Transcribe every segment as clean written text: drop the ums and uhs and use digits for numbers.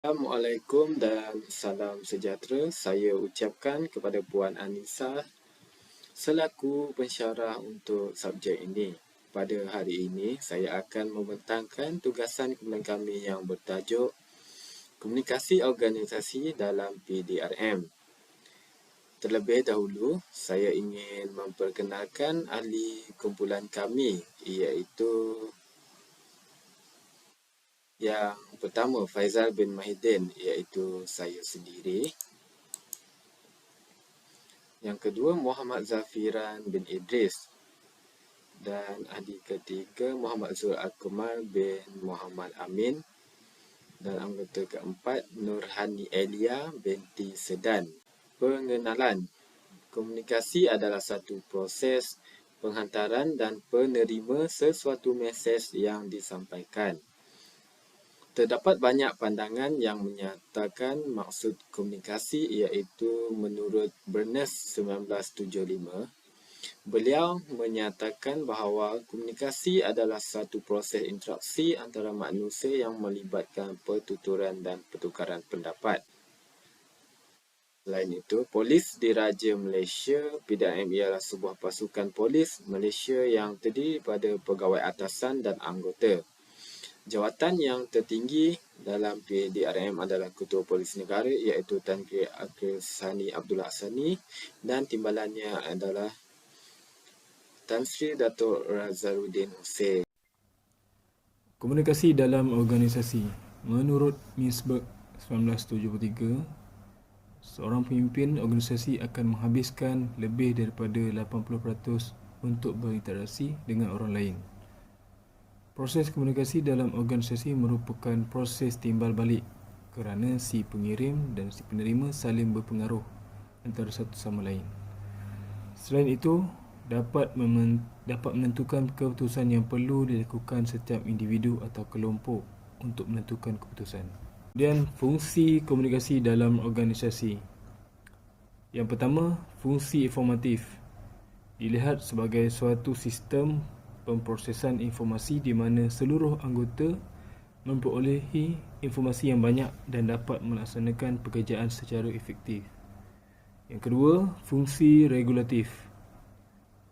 Assalamualaikum dan salam sejahtera. Saya ucapkan kepada Puan Anisa selaku pensyarah untuk subjek ini. Pada hari ini, saya akan membentangkan tugasan kemudian kami yang bertajuk Komunikasi Organisasi dalam PDRM. Terlebih dahulu, saya ingin memperkenalkan ahli kumpulan kami, iaitu yang pertama Faizal bin Mahidin, iaitu saya sendiri. Yang kedua Muhammad Zafiran bin Idris. Dan ahli ketiga Muhammad Zul Akmal bin Muhammad Amin. Dan anggota keempat Nurhani Elia binti Sedan. Pengenalan. Komunikasi adalah satu proses penghantaran dan penerima sesuatu mesej yang disampaikan. Terdapat banyak pandangan yang menyatakan maksud komunikasi iaitu menurut Bernays 1975, beliau menyatakan bahawa komunikasi adalah satu proses interaksi antara manusia yang melibatkan pertuturan dan pertukaran pendapat. Selain itu, Polis Diraja Malaysia (PDRM) ialah sebuah pasukan polis Malaysia yang terdiri daripada pegawai atasan dan anggota. Jawatan yang tertinggi dalam PDRM adalah Ketua Polis Negara iaitu Tan Sri Akil Sani Abdullah Hassani dan timbalannya adalah Tan Sri Dato' Razaluddin Hussein. Komunikasi dalam organisasi. Menurut Mintzberg 1973, seorang pemimpin organisasi akan menghabiskan lebih daripada 80% untuk berinteraksi dengan orang lain. Proses komunikasi dalam organisasi merupakan proses timbal balik kerana si pengirim dan si penerima saling berpengaruh antara satu sama lain. Selain itu, dapat menentukan keputusan yang perlu dilakukan setiap individu atau kelompok untuk menentukan keputusan. Kemudian, fungsi komunikasi dalam organisasi. Yang pertama, fungsi informatif. Dilihat sebagai suatu sistem pemprosesan informasi di mana seluruh anggota memperolehi informasi yang banyak dan dapat melaksanakan pekerjaan secara efektif. Yang kedua, fungsi regulatif.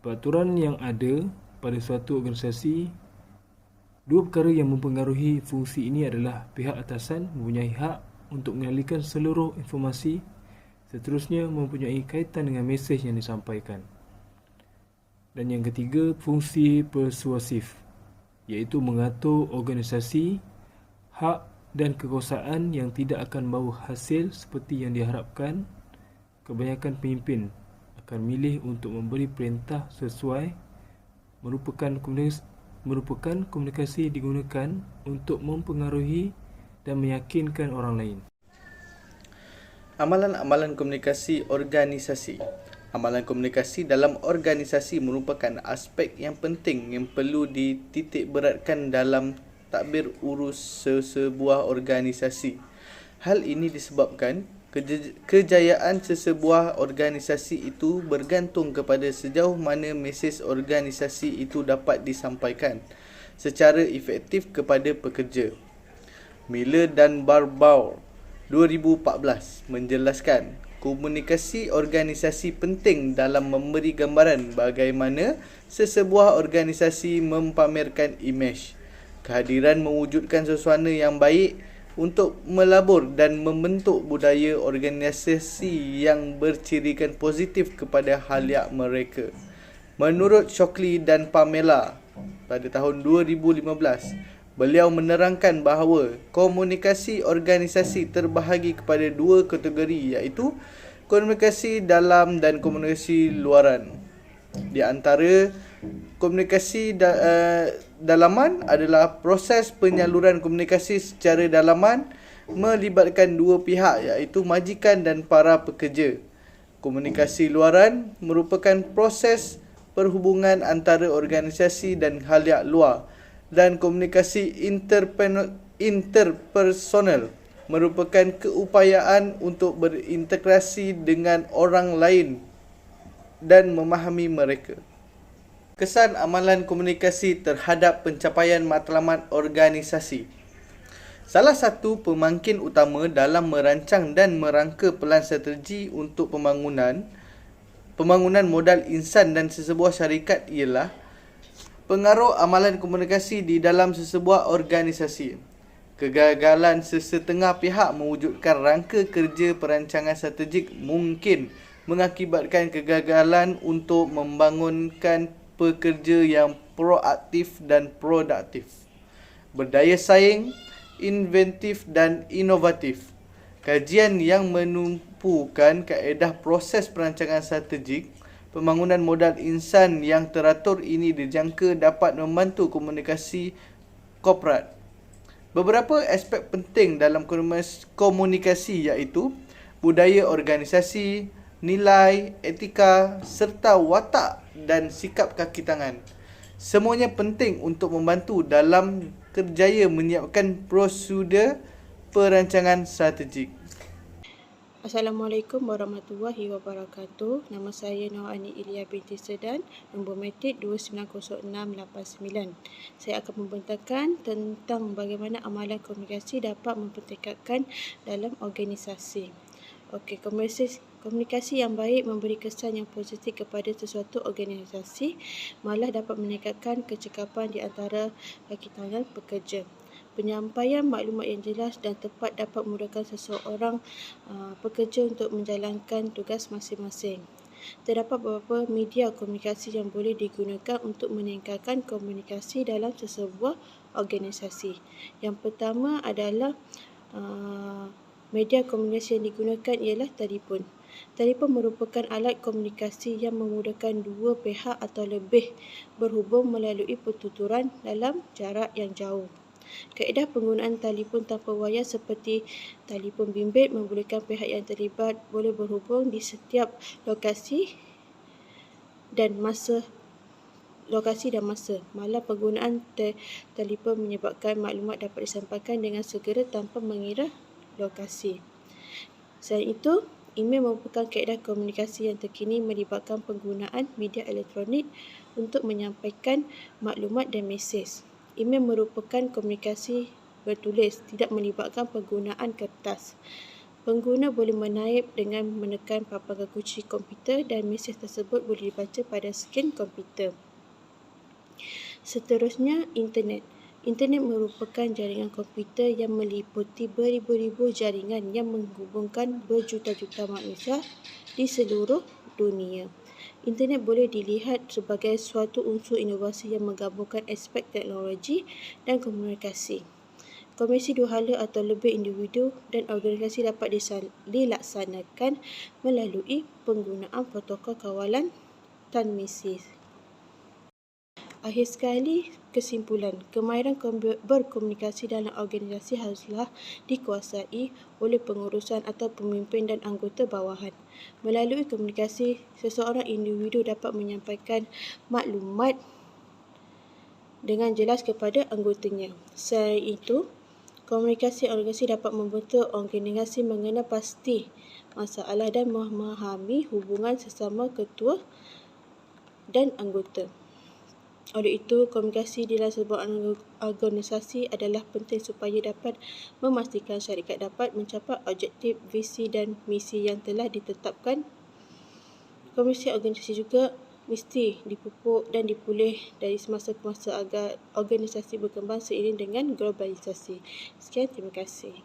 Peraturan yang ada pada suatu organisasi. Dua perkara yang mempengaruhi fungsi ini adalah pihak atasan mempunyai hak untuk mengalihkan seluruh informasi, seterusnya mempunyai kaitan dengan mesej yang disampaikan. Dan yang ketiga, fungsi persuasif, iaitu mengatur organisasi, hak dan kekuasaan yang tidak akan membawa hasil seperti yang diharapkan. Kebanyakan pemimpin akan milih untuk memberi perintah sesuai merupakan komunikasi digunakan untuk mempengaruhi dan meyakinkan orang lain. Amalan-amalan komunikasi organisasi. Amalan komunikasi dalam organisasi merupakan aspek yang penting yang perlu dititikberatkan dalam tadbir urus sesebuah organisasi. Hal ini disebabkan kejayaan sesebuah organisasi itu bergantung kepada sejauh mana mesej organisasi itu dapat disampaikan secara efektif kepada pekerja. Miller dan Barbour 2014 menjelaskan komunikasi organisasi penting dalam memberi gambaran bagaimana sesebuah organisasi mempamerkan imej. Kehadiran mewujudkan suasana yang baik untuk melabur dan membentuk budaya organisasi yang bercirikan positif kepada khaliat mereka. Menurut Shockley dan Pamela pada tahun 2015, beliau menerangkan bahawa komunikasi organisasi terbahagi kepada dua kategori iaitu komunikasi dalam dan komunikasi luaran. Di antara komunikasi dalaman adalah proses penyaluran komunikasi secara dalaman melibatkan dua pihak iaitu majikan dan para pekerja. Komunikasi luaran merupakan proses perhubungan antara organisasi dan khaliat luar, dan komunikasi interpersonal merupakan keupayaan untuk berintegrasi dengan orang lain dan memahami mereka. Kesan amalan komunikasi terhadap pencapaian matlamat organisasi. Salah satu pemangkin utama dalam merancang dan merangka pelan strategi untuk pembangunan modal insan dan sesebuah syarikat ialah pengaruh amalan komunikasi di dalam sesebuah organisasi. Kegagalan sesetengah pihak mewujudkan rangka kerja perancangan strategik mungkin mengakibatkan kegagalan untuk membangunkan pekerja yang proaktif dan produktif, berdaya saing, inventif dan inovatif. Kajian yang menumpukan kaedah proses perancangan strategik pembangunan modal insan yang teratur ini dijangka dapat membantu komunikasi korporat. Beberapa aspek penting dalam komunikasi iaitu budaya organisasi, nilai, etika serta watak dan sikap kaki tangan. Semuanya penting untuk membantu dalam kerjaya menyiapkan prosedur perancangan strategik. Assalamualaikum warahmatullahi wabarakatuh. Nama saya Nawani Ilya binti Sedan, nombor metrik 290689. Saya akan membentangkan tentang bagaimana amalan komunikasi dapat mempertingkatkan dalam organisasi. Okey, komunikasi yang baik memberi kesan yang positif kepada sesuatu organisasi, malah dapat meningkatkan kecekapan di antara kaki tangan pekerja. Penyampaian maklumat yang jelas dan tepat dapat memudahkan seseorang pekerja untuk menjalankan tugas masing-masing. Terdapat beberapa media komunikasi yang boleh digunakan untuk meningkatkan komunikasi dalam sesebuah organisasi. Yang pertama adalah media komunikasi yang digunakan ialah telefon. Telefon merupakan alat komunikasi yang memudahkan dua pihak atau lebih berhubung melalui pertuturan dalam jarak yang jauh. Kaedah penggunaan telefon tanpa wayar seperti telefon bimbit membolehkan pihak yang terlibat boleh berhubung di setiap lokasi dan masa. Malah penggunaan telefon menyebabkan maklumat dapat disampaikan dengan segera tanpa mengira lokasi. Selain itu, email merupakan kaedah komunikasi yang terkini melibatkan penggunaan media elektronik untuk menyampaikan maklumat dan mesej. Email merupakan komunikasi bertulis, tidak melibatkan penggunaan kertas. Pengguna boleh menaip dengan menekan papan kunci komputer dan mesej tersebut boleh dibaca pada skrin komputer. Seterusnya, internet. Internet merupakan jaringan komputer yang meliputi beribu-ribu jaringan yang menghubungkan berjuta-juta manusia di seluruh dunia. Internet boleh dilihat sebagai suatu unsur inovasi yang menggabungkan aspek teknologi dan komunikasi. Komunikasi dua hala atau lebih individu dan organisasi dapat dilaksanakan melalui penggunaan protokol kawalan transmisi. Akhir sekali, kesimpulan, kemahiran berkomunikasi dalam organisasi haruslah dikuasai oleh pengurusan atau pemimpin dan anggota bawahan. Melalui komunikasi, seseorang individu dapat menyampaikan maklumat dengan jelas kepada anggotanya. Selain itu, komunikasi organisasi dapat membentuk organisasi mengenal pasti masalah dan memahami hubungan sesama ketua dan anggota. Oleh itu, komunikasi dalam sebuah organisasi adalah penting supaya dapat memastikan syarikat dapat mencapai objektif, visi dan misi yang telah ditetapkan. Komunikasi organisasi juga mesti dipupuk dan dipulih dari semasa ke masa agar organisasi berkembang seiring dengan globalisasi. Sekian, terima kasih.